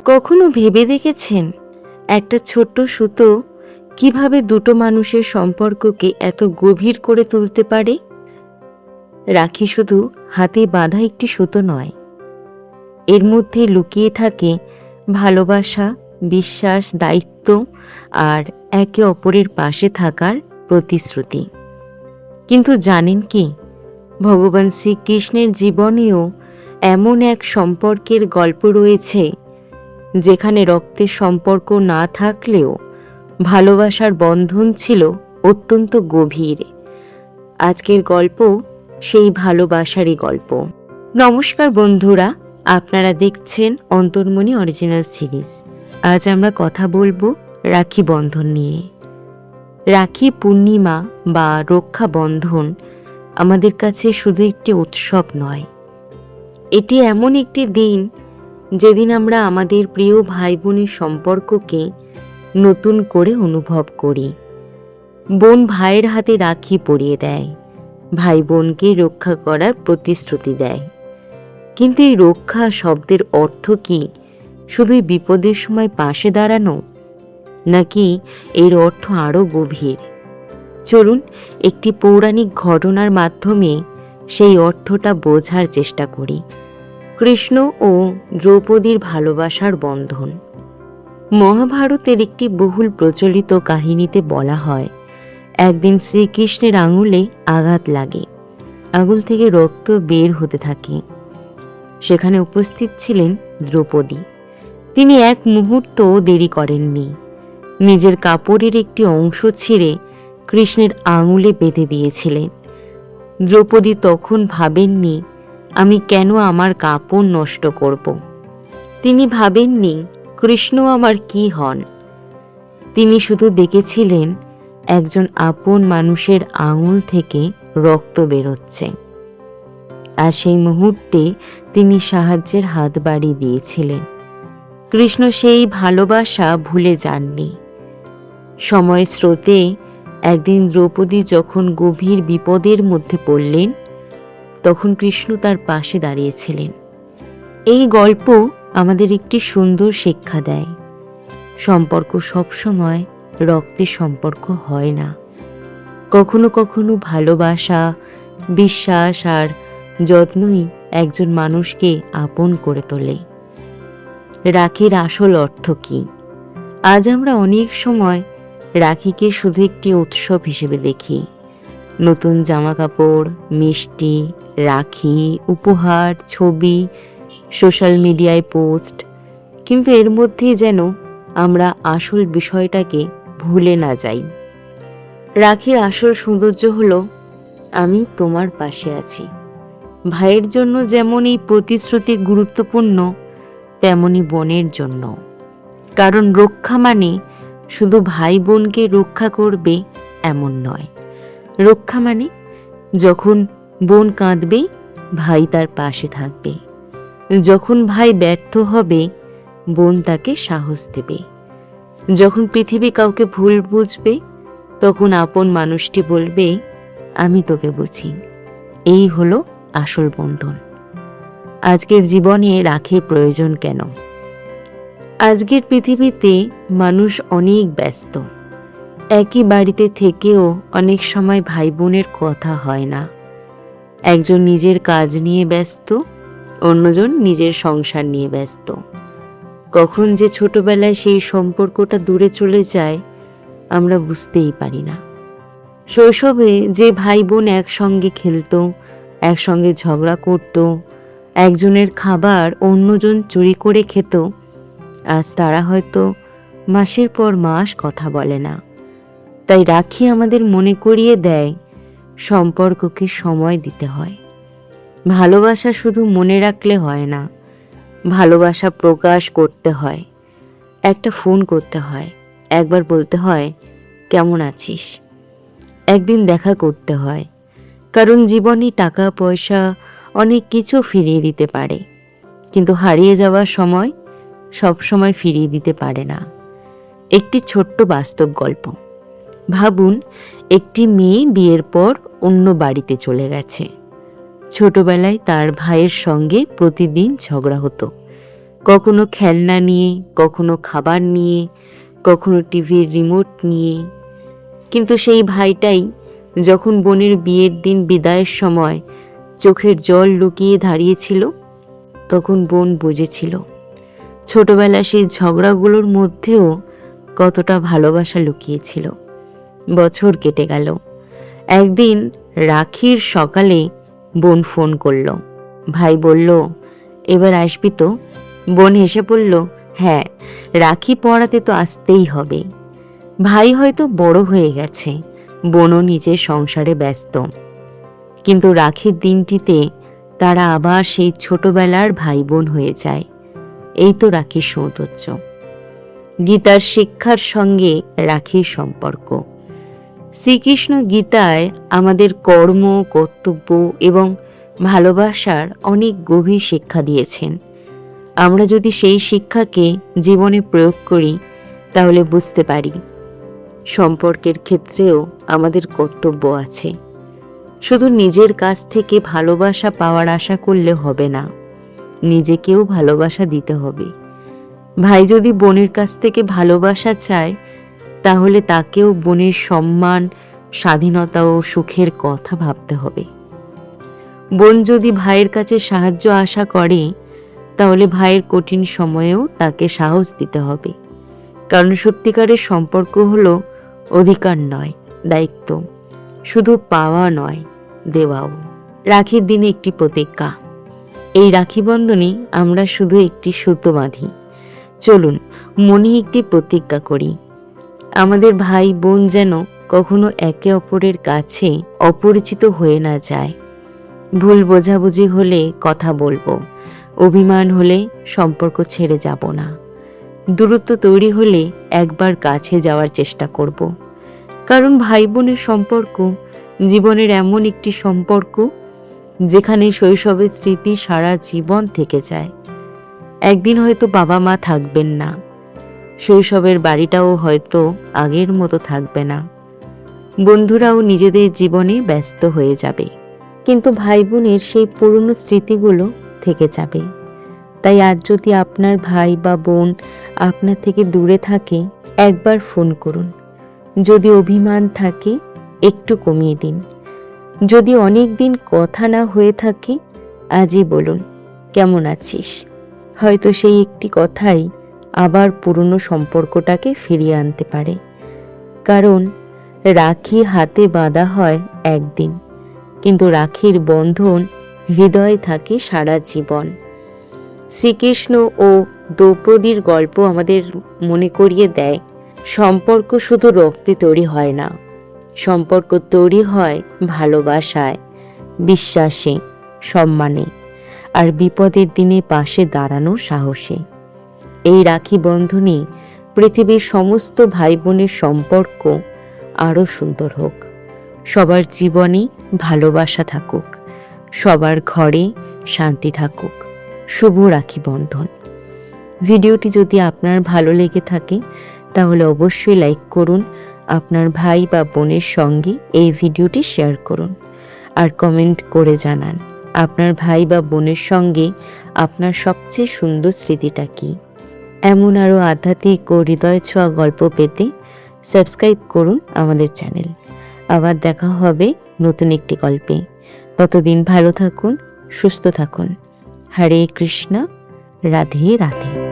কখনো ভেবে দেখেছেন একটা ছোট্ট সুতো কিভাবে দুটো মানুষের সম্পর্ককে এত গভীর করে তুলতে পারে? রাখি শুধু হাতে বাঁধা একটি সুতো নয়, এর মধ্যে লুকিয়ে থাকে ভালোবাসা, বিশ্বাস, দায়িত্ব আর একে অপরের পাশে থাকার প্রতিশ্রুতি। কিন্তু জানেন কি, ভগবান শ্রীকৃষ্ণের জীবনেও এমন এক সম্পর্কের গল্প রয়েছে যেখানে রক্তের সম্পর্ক না থাকলেও ভালোবাসার বন্ধন ছিল অত্যন্ত গভীর। আজকের গল্প সেই ভালোবাসারই গল্প। নমস্কার বন্ধুরা, আপনারা দেখছেন অন্তর্মণি অরিজিনাল সিরিজ। আজ আমরা কথা বলবো রাখি বন্ধন নিয়ে। রাখি পূর্ণিমা বা রক্ষা বন্ধন আমাদের কাছে শুধু একটি উৎসব নয়, এটি এমন একটি দিন যেদিন আমরা আমাদের প্রিয় ভাই বোনের সম্পর্ককে নতুন করে অনুভব করি। বোন ভাইয়ের হাতে রাখি পরিয়ে দেয়, ভাই বোনকে রক্ষা করার প্রতিশ্রুতি দেয়। কিন্তু এই রক্ষা শব্দের অর্থ কি শুধুই বিপদের সময় পাশে দাঁড়ানো, নাকি এর অর্থ আরও গভীর? চলুন একটি পৌরাণিক ঘটনার মাধ্যমে সেই অর্থটা বোঝার চেষ্টা করি। কৃষ্ণ ও দ্রৌপদীর ভালোবাসার বন্ধন। মহাভারতের একটি বহুল প্রচলিত কাহিনীতে বলা হয়, একদিন শ্রীকৃষ্ণের আঙুলে আঘাত লাগে, আঙুল থেকে রক্ত বের হতে থাকে। সেখানে উপস্থিত ছিলেন দ্রৌপদী। তিনি এক মুহূর্ত দেরি করেননি, নিজের কাপড়ের একটি অংশ ছিঁড়ে কৃষ্ণের আঙুলে বেঁধে দিয়েছিলেন। দ্রৌপদী তখন ভাবেননি আমি কেন আমার কাপড় নষ্ট করব। তিনি ভাবেননি কৃষ্ণ আমার কি হন। তিনি শুধু দেখেছিলেন একজন আপন মানুষের আঙুল থেকে রক্ত বেরোচ্ছে, আর সেই মুহূর্তে তিনি সাহায্যের হাত বাড়িয়ে দিয়েছিলেন। কৃষ্ণ সেই ভালোবাসা ভুলে যাননি। সময়ের স্রোতে একদিন দ্রৌপদী যখন গভীর বিপদের মধ্যে পড়লেন, তখন কৃষ্ণ তার পাশে দাঁড়িয়েছিলেন। এই গল্প আমাদের একটি সুন্দর শিক্ষা দেয়, সম্পর্ক সবসময় রক্তের সম্পর্ক হয় না। কখনো কখনো ভালোবাসা, বিশ্বাস আর যত্নই একজন মানুষকে আপন করে তোলে। রাখির আসল অর্থ কি? আজ আমরা অনেক সময় রাখিকে শুধু একটি উৎসব হিসেবে দেখি। নতুন জামা কাপড়, মিষ্টি, রাখি, উপহার, ছবি, সোশ্যাল মিডিয়ায় পোস্ট, কিন্তু এর মধ্যেই যেন আমরা আসল বিষয়টাকে ভুলে না যাই। রাখির আসল সৌন্দর্য হলো আমি তোমার পাশে আছি। ভাইয়ের জন্য যেমন এই প্রতিশ্রুতি গুরুত্বপূর্ণ, তেমনি বোনের জন্য। কারণ রক্ষা মানে শুধু ভাই বোনকে রক্ষা করবে এমন নয়। রক্ষা মানে যখন বোন কাঁদবে, ভাই তার পাশে থাকবে। যখন ভাই ব্যর্থ হবে, বোন তাকে সাহস দেবে। যখন পৃথিবী কাউকে ভুল বুঝবে, তখন আপন মানুষটি বলবে আমি তোকে বুঝি। এই হলো আসল বন্ধন। আজকের জীবনে রাখির প্রয়োজন কেন? আজকের পৃথিবীতে মানুষ অনেক ব্যস্ত। একই বাড়িতে থেকেও অনেক সময় ভাই বোনের কথা হয় না। একজন নিজের কাজ নিয়ে ব্যস্ত, অন্যজন নিজের সংসার নিয়ে ব্যস্ত। কখন যে ছোটবেলায় সেই সম্পর্কটা দূরে চলে যায় আমরা বুঝতেই পারি না। শৈশবে যে ভাই বোন একসঙ্গে খেলতো, একসঙ্গে ঝগড়া করত, একজনের খাবার অন্যজন চুরি করে খেত, আজ তারা হয়তো মাসের পর মাস কথা বলে না। তাই রাখি আমাদের মনে করিয়ে দেয় সম্পর্ককে সময় দিতে হয়। ভালোবাসা শুধু মনে রাখলে হয় না, ভালোবাসা প্রকাশ করতে হয়। একটা ফোন করতে হয়, একবার বলতে হয় কেমন আছিস, একদিন দেখা করতে হয়। কারণ জীবনে টাকা পয়সা অনেক কিছু ফিরিয়ে দিতে পারে, কিন্তু হারিয়ে যাওয়ার সময় সব সময় ফিরিয়ে দিতে পারে না। একটি ছোট্ট বাস্তব গল্প। ভাবুন, একটি মেয়ে বিয়ের পর অন্য বাড়িতে চলে গেছে। ছোটবেলায় তার ভাইয়ের সঙ্গে প্রতিদিন ঝগড়া হতো, কখনো খেলনা নিয়ে, কখনো খাবার নিয়ে, কখনো টিভির রিমোট নিয়ে। কিন্তু সেই ভাইটাই যখন বোনের বিয়ের দিন বিদায়ের সময় চোখের জল লুকিয়ে দাঁড়িয়েছিল, তখন বোন বুঝেছিল ছোটবেলা সেই ঝগড়াগুলোর মধ্যেও কতটা ভালোবাসা লুকিয়েছিল। বছর কেটে গেল। একদিন রাখির সকালে বোন ফোন করল। ভাই বলল, এবার আসবি তো? বোন হেসে বলল, হ্যাঁ, রাখি পড়াতে তো আসতেই হবে। ভাই হয়তো বড় হয়ে গেছে, বোনও নিজের সংসারে ব্যস্ত, কিন্তু রাখির দিনটিতে তারা আবার সেই ছোটবেলার ভাই বোন হয়ে যায়। এই তো রাখির সৌন্দর্য। গীতার শিক্ষার সঙ্গে রাখির সম্পর্ক। শ্রীকৃষ্ণ গীতায় আমাদের কর্ম, কর্তব্য এবং ভালোবাসার অনেক গভীর শিক্ষা দিয়েছেন। আমরা যদি সেই শিক্ষাকে জীবনে প্রয়োগ করি, তাহলে বুঝতে পারি সম্পর্কের ক্ষেত্রেও আমাদের কর্তব্য আছে। শুধু নিজের কাছ থেকে ভালোবাসা পাওয়ার আশা করলে হবে না, নিজেকেও ভালোবাসা দিতে হবে। ভাই যদি বোনের কাছ থেকে ভালোবাসা চায়, তাহলে তাকেও বোনের সম্মান, স্বাধীনতা ও সুখের কথা ভাবতে হবে। বোন যদি ভাইয়ের কাছে সাহায্য আশা করে, তাহলে ভাইয়ের কঠিন সময়েও তাকে সাহস দিতে হবে। কারণ সত্যিকারের সম্পর্ক হলো অধিকার নয়, দায়িত্ব। শুধু পাওয়া নয়, দেওয়াও। রাখির দিনে একটি প্রতিজ্ঞা। এই রাখি বন্ধনে আমরা শুধু একটি সুতো বাঁধি। চলুন মনে একটি প্রতিজ্ঞা করি, আমাদের ভাই বোন যেন কখনো একে অপরের কাছে অপরিচিত হয়ে না যায়। ভুল বোঝাবুঝি হলে কথা বলবো, অভিমান হলে সম্পর্ক ছেড়ে যাব না। দূরত্ব তৈরি হলে একবার কাছে যাওয়ার চেষ্টা করব। কারণ ভাই বোনের সম্পর্ক জীবনের এমন একটি সম্পর্ক যেখানে শৈশবের স্মৃতি সারা জীবন থেকে যায়। একদিন হয়তো বাবা মা থাকবেন না, শৈশবের বাড়িটাও হয়তো আগের মতো থাকবে না, বন্ধুরাও নিজেদের জীবনে ব্যস্ত হয়ে যাবে, কিন্তু ভাই বোনের সেই পুরনো স্মৃতিগুলো থেকে যাবে। তাই আজ যদি আপনার ভাই বা বোন আপনার থেকে দূরে থাকে, একবার ফোন করুন। যদি অভিমান থাকে, একটু কমিয়ে দিন। যদি অনেক দিন কথা না হয়ে থাকে, আজই বলুন, কেমন আছিস? হয়তো সেই একটি কথাই আবার পুরনো সম্পর্কটাকে ফিরিয়ে আনতে পারে। কারণ রাখি হাতে বাঁধা হয় একদিন, কিন্তু রাখির বন্ধন হৃদয়ে থাকে সারা জীবন। শ্রীকৃষ্ণ ও দ্রৌপদীর গল্প আমাদের মনে করিয়ে দেয়, সম্পর্ক শুধু রক্তে তৈরি হয় না, সম্পর্ক তৈরি হয় ভালোবাসায়, বিশ্বাসে, সম্মানে আর বিপদের দিনে পাশে দাঁড়ানোর সাহসে। এই রাখি বন্ধনে পৃথিবীর সমস্ত ভাই বোনের সম্পর্ক আরও সুন্দর হোক। সবার জীবনে ভালোবাসা থাকুক, সবার ঘরে শান্তি থাকুক। শুভ রাখি বন্ধন। ভিডিওটি যদি আপনার ভালো লেগে থাকে, তাহলে অবশ্যই লাইক করুন, আপনার ভাই বা বোনের সঙ্গে এই ভিডিওটি শেয়ার করুন, আর কমেন্ট করে জানান আপনার ভাই বা বোনের সঙ্গে আপনার সবচেয়ে সুন্দর স্মৃতিটা কী। এমন আরও আধ্যাত্মিক ও হৃদয় ছোঁয়া গল্প পেতে সাবস্ক্রাইব করুন আমাদের চ্যানেল। আবার দেখা হবে নতুন একটি গল্পে। ততদিন ভালো থাকুন, সুস্থ থাকুন। হরে কৃষ্ণ, রাধে রাধে।